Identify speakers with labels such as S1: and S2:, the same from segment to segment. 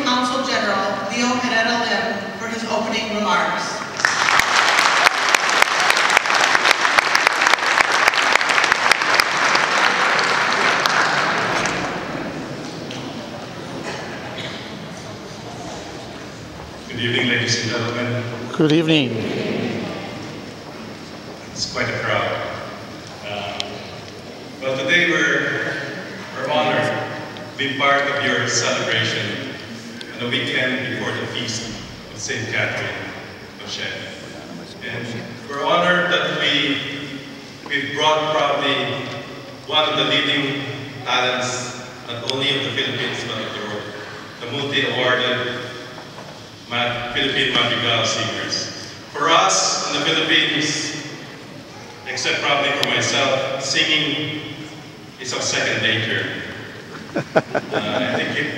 S1: Consul General Leo Herrera Lim for his opening remarks.
S2: Good evening, ladies and gentlemen.
S3: Good evening.
S2: It's quite a crowd. Well, today we're honored to be part of your celebration on the weekend before the feast of St. Catherine of Siena. And we're honored that we've brought probably one of the leading talents, not only of the Philippines, but of the world, the multi-awarded Philippine Madrigal singers. For us in the Philippines, except probably for myself, singing is of second nature. I think if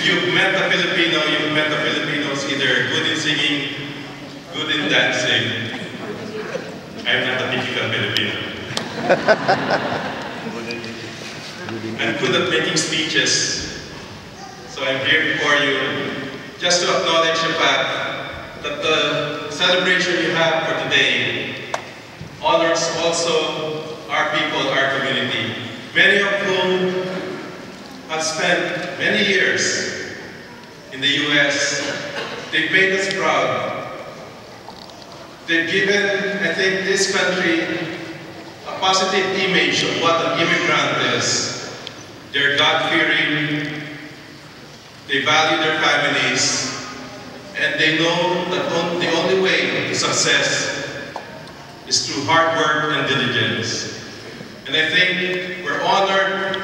S2: you've met a Filipino, you've met the Filipinos either good in singing, good in dancing. I'm not a typical Filipino. I'm good at making speeches. So I'm here before you just to acknowledge the fact that the celebration you have for today honors also our people, our community, many of whom have spent many years in the US. They've made us proud. They've given, I think, this country a positive image of what an immigrant is. They're God-fearing, they value their families, and they know that the only way to success is through hard work and diligence. And I think we're honored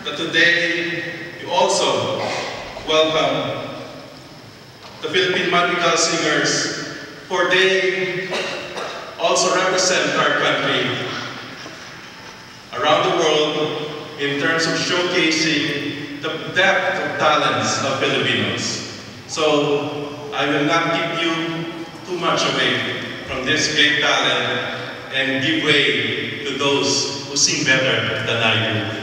S2: that today you also welcome the Philippine Madrigal singers, for they also represent our country around the world in terms of showcasing the depth of talents of Filipinos. So I will not keep you too much away from this great talent and give way to those who sing better than I do.